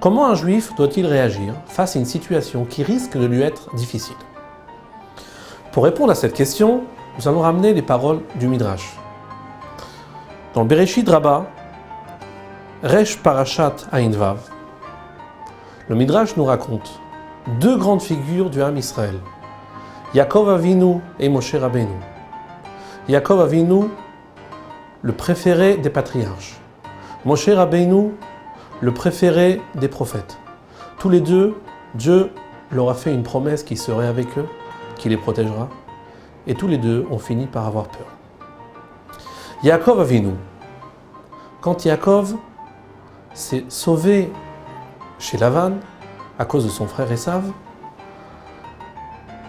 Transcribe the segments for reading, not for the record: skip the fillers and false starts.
Comment un juif doit-il réagir face à une situation qui risque de lui être difficile? Pour répondre à cette question, nous allons ramener les paroles du Midrash. Dans le Bereshit Rabbah, Resh Parashat Ayin Vav, le Midrash nous raconte deux grandes figures du Ham Israël, Yaakov Avinu et Moshe Rabbeinu. Yaakov Avinu, le préféré des patriarches. Moshe Rabbeinu, le préféré des prophètes. Tous les deux, Dieu leur a fait une promesse qu'il serait avec eux, qu'il les protégera, et tous les deux ont fini par avoir peur. Yaakov Avinu, quand Yaakov s'est sauvé chez Lavan à cause de son frère Esav,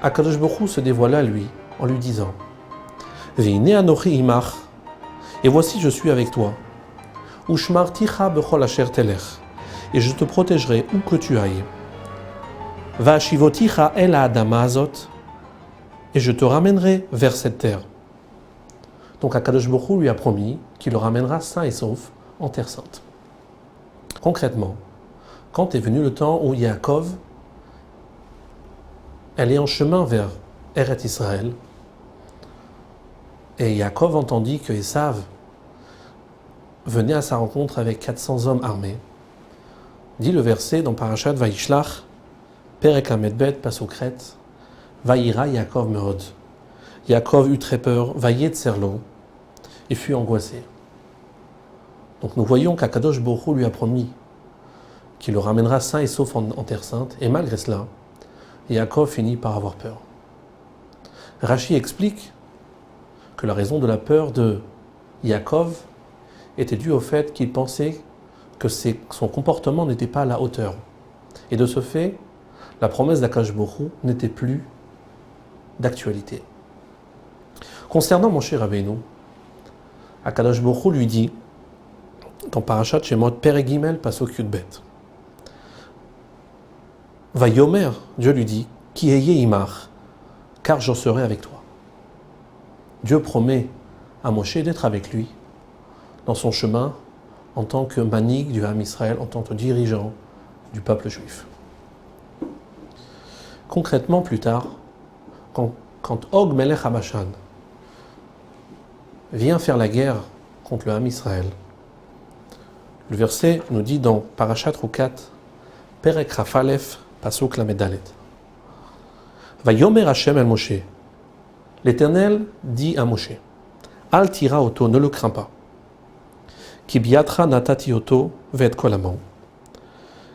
Akadosh Baruch Hu se dévoila à lui en lui disant « Ve'ine anochi imach, et voici je suis avec toi. Ushmarticha bechol asher telech, et je te protégerai où que tu ailles. Va'ashivoticha el ha'adama hazot, et je te ramènerai vers cette terre. » Donc Akadosh Baruch Hu lui a promis qu'il le ramènera sain et sauf en terre sainte. Concrètement, quand est venu le temps où Yaakov elle est en chemin vers Eretz Israël, et Yaakov entendit que Esav venait à sa rencontre avec 400 hommes armés. Dit le verset dans Parashat Vayishlach, Perek Amedbet, Pasukret, Vayira Yaakov Meod. Yaakov eut très peur, Vayetserlo, et fut angoissé. Donc nous voyons qu'Akadosh Baruch Hu lui a promis qu'il le ramènera sain et sauf en terre sainte, et malgré cela, Yaakov finit par avoir peur. Rashi explique que la raison de la peur de Yaakov était due au fait qu'il pensait que son comportement n'était pas à la hauteur. Et de ce fait, la promesse d'Akadosh Baruch Hu n'était plus d'actualité. Concernant Moshe Rabbeinu, Akadosh Baruch Hu lui dit, dans Parashat Shemot Perek Gimel Pasuk Yudbet, Vayomer, Dieu lui dit, Ki eye imach, car je serai avec toi. Dieu promet à Moshe d'être avec lui dans son chemin en tant que manig du Ham Israël, en tant que dirigeant du peuple juif. Concrètement, plus tard, quand Og Melech HaBashan vient faire la guerre contre le Ham Israël, le verset nous dit dans Parashat Rukat, Perek Rafalef, Pasuk Lamedalet. Vayomer Hashem el Moshe. L'Éternel dit à Moshe, Al tira oto, ne le crains pas. Ki biatra natati oto ve'et kol ha'am.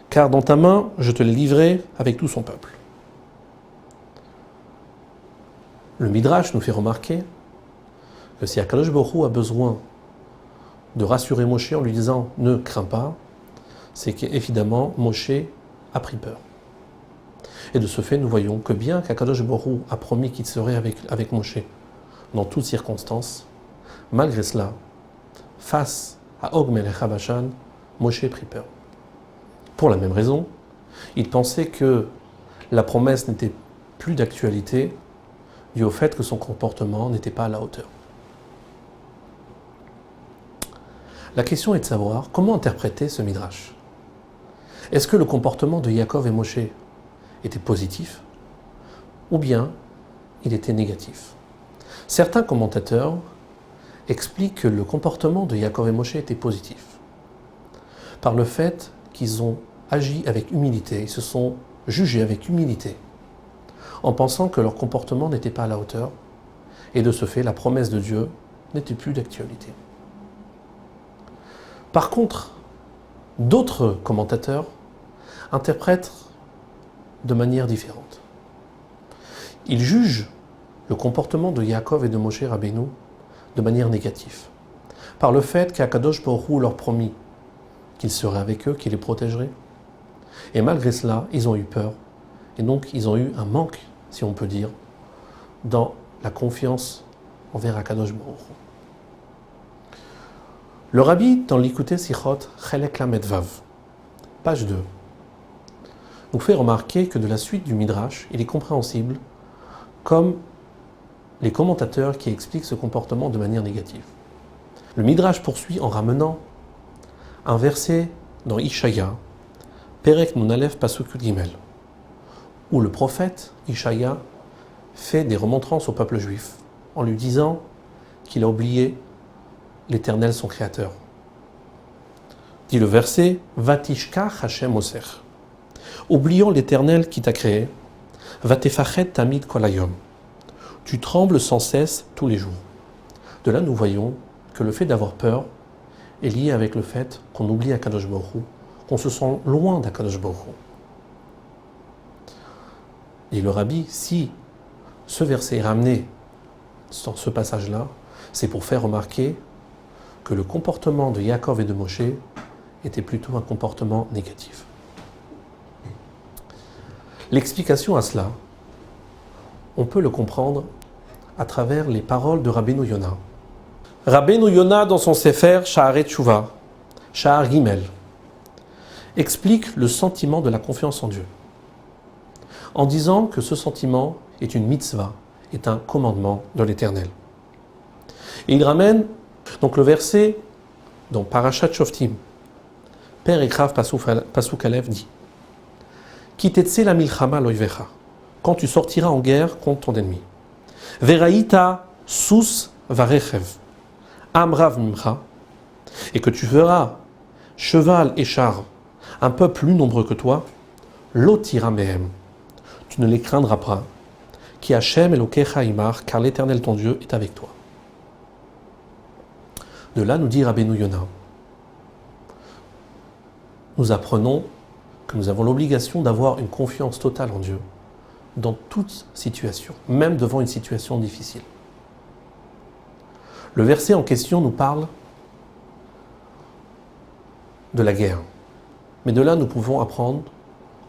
Car dans ta main, je te l'ai livré avec tout son peuple. Le Midrash nous fait remarquer que si Akadosh Baruch Hu a besoin de rassurer Moshe en lui disant « ne crains pas », c'est qu'évidemment Moshe a pris peur. Et de ce fait, nous voyons que bien qu'Akadosh Baruch Hu a promis qu'il serait avec Moshe dans toutes circonstances, malgré cela, face à Og Melech HaBashan, Moshe prit peur. Pour la même raison, il pensait que la promesse n'était plus d'actualité dû au fait que son comportement n'était pas à la hauteur. La question est de savoir comment interpréter ce Midrash. Est-ce que le comportement de Yaakov et Moshe était positif ou bien il était négatif? Certains commentateurs expliquent que le comportement de Yaakov et Moshe était positif par le fait qu'ils ont agi avec humilité, ils se sont jugés avec humilité en pensant que leur comportement n'était pas à la hauteur et de ce fait la promesse de Dieu n'était plus d'actualité. Par contre, d'autres commentateurs interprètent de manière différente. Ils jugent le comportement de Yaakov et de Moshe Rabbeinu de manière négative, par le fait qu'Akadosh Baruch Hu leur promit qu'il serait avec eux, qu'il les protégerait. Et malgré cela, ils ont eu peur. Et donc, ils ont eu un manque, si on peut dire, dans la confiance envers Akadosh Baruch Hu. Le Rabbi, dans l'Ikutei Sichot, Chelek Lamed Vav, page 2, nous fait remarquer que de la suite du Midrash, il est compréhensible comme les commentateurs qui expliquent ce comportement de manière négative. Le Midrash poursuit en ramenant un verset dans Ishaïa, Perek Nunalef Pasuk Gimel, où le prophète Ishaïa fait des remontrances au peuple juif en lui disant qu'il a oublié l'Éternel son Créateur. Dit le verset, Vatishka Hashem Oser. Oublions l'Éternel qui t'a créé, Vatefachet Tamid Kolayom. Tu trembles sans cesse tous les jours. De là, nous voyons que le fait d'avoir peur est lié avec le fait qu'on oublie Akadosh Baruch Hu, qu'on se sent loin d'Akadosh Baruch Hu. Et le Rabbi, si ce verset est ramené dans ce passage-là, c'est pour faire remarquer que le comportement de Yaakov et de Moshe était plutôt un comportement négatif. L'explication à cela, on peut le comprendre à travers les paroles de Rabbeinu Yona. Rabbeinu Yona, dans son Sefer Sha'arei Tshuva, Sha'ar Gimel, explique le sentiment de la confiance en Dieu, en disant que ce sentiment est une mitzvah, est un commandement de l'Éternel. Et il ramène donc le verset dans Parashat Shoftim, Père Ekrav Pasuk Aleph dit Ki tetse la milchama loivecha, quand tu sortiras en guerre contre ton ennemi. Veraïta sus varechev, amrav mimcha, et que tu verras cheval et char, un peuple plus nombreux que toi, lotira mehem, tu ne les craindras pas, qui Hashem Elokecha imar, car l'Éternel ton Dieu est avec toi. De là, nous dit Rabbeinu Yona, nous apprenons que nous avons l'obligation d'avoir une confiance totale en Dieu dans toute situation, même devant une situation difficile. Le verset en question nous parle de la guerre. Mais de là, nous pouvons apprendre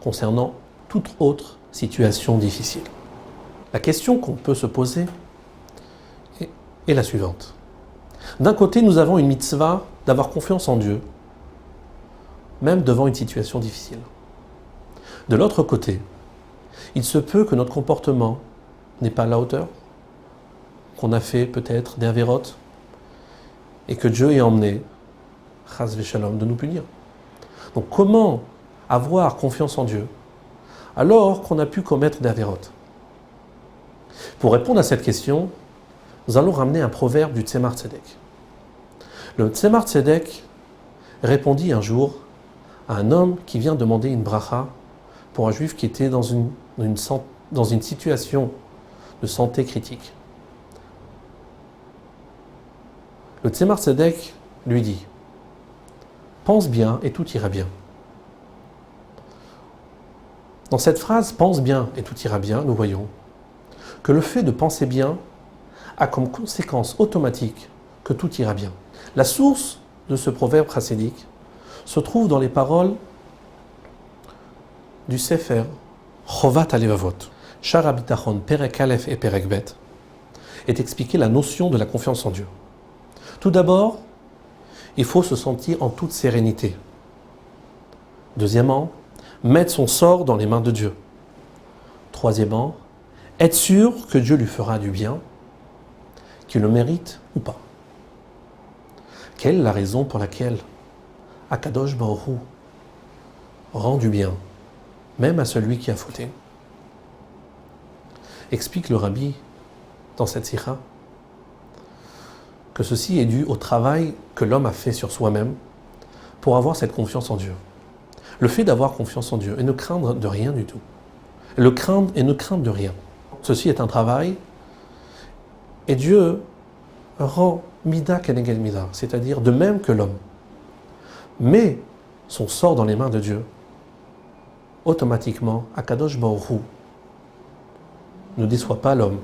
concernant toute autre situation difficile. La question qu'on peut se poser est la suivante. D'un côté, nous avons une mitzvah d'avoir confiance en Dieu, même devant une situation difficile. De l'autre côté, il se peut que notre comportement n'est pas à la hauteur, qu'on a fait peut-être des avérotes, et que Dieu est emmené, chas v'shalom, de nous punir. Donc comment avoir confiance en Dieu alors qu'on a pu commettre des avérotes? Pour répondre à cette question, nous allons ramener un proverbe du Tzemar Tzedek. Le Tzemar Tzedek répondit un jour à un homme qui vient demander une bracha pour un juif qui était dans une situation de santé critique. Le Tzemar Tzedek lui dit « Pense bien et tout ira bien ». Dans cette phrase « Pense bien et tout ira bien », nous voyons que le fait de penser bien a comme conséquence automatique que tout ira bien. La source de ce proverbe chassidique se trouve dans les paroles du Sefer Chovat Alevavot. Sha'ar HaBitachon, Perek Aleph et Perek Bet, est expliqué la notion de la confiance en Dieu. Tout d'abord, il faut se sentir en toute sérénité. Deuxièmement, mettre son sort dans les mains de Dieu. Troisièmement, être sûr que Dieu lui fera du bien, qu'il le mérite ou pas. Quelle est la raison pour laquelle Akadosh Baruch Hu rend du bien, même à celui qui a fauté? Explique le Rabbi dans cette sikha que ceci est dû au travail que l'homme a fait sur soi-même pour avoir cette confiance en Dieu. Le fait d'avoir confiance en Dieu et ne craindre de rien du tout. Le craindre et ne craindre de rien. Ceci est un travail et Dieu rend mida keneged mida, c'est-à-dire de même que l'homme met son sort dans les mains de Dieu, automatiquement, Akadosh Baruch Hu ne déçoit pas l'homme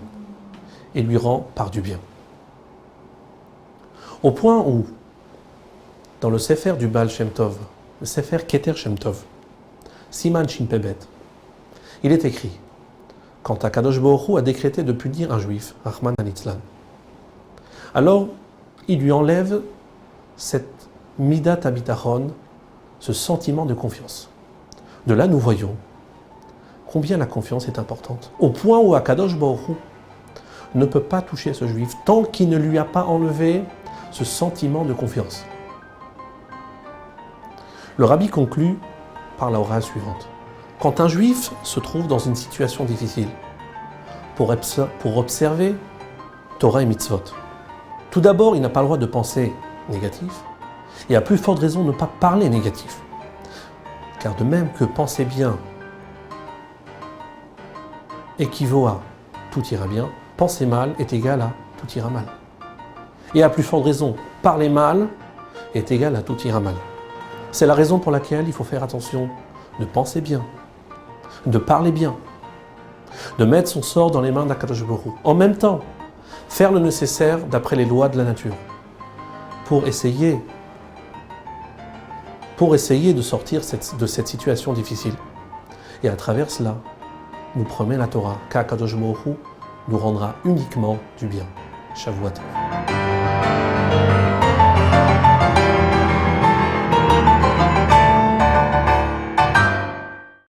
et lui rend par du bien. Au point où, dans le Sefer du Baal Shem Tov, le Sefer Keter Shem Tov, Siman Shin Pebet, il est écrit, quand Akadosh Baruch Hu a décrété de punir un juif, Rahman al-Itzlan, alors il lui enlève cette midat habitachon, ce sentiment de confiance. De là, nous voyons combien la confiance est importante. Au point où Akadosh Baruch Hu ne peut pas toucher ce juif tant qu'il ne lui a pas enlevé ce sentiment de confiance. Le Rabbi conclut par la hora suivante. Quand un juif se trouve dans une situation difficile, pour observer Torah et mitzvot, tout d'abord, il n'a pas le droit de penser négatif, et à plus forte raison ne pas parler négatif. Car de même que penser bien équivaut à tout ira bien, penser mal est égal à tout ira mal. Et à plus forte raison, parler mal est égal à tout ira mal. C'est la raison pour laquelle il faut faire attention de penser bien, de parler bien, de mettre son sort dans les mains d'Akadosh Baruch Hu. En même temps, faire le nécessaire d'après les lois de la nature pour essayer de sortir de cette situation difficile. Et à travers cela, nous promet la Torah qu'Akadosh Baruch Hu nous rendra uniquement du bien. Shavuot.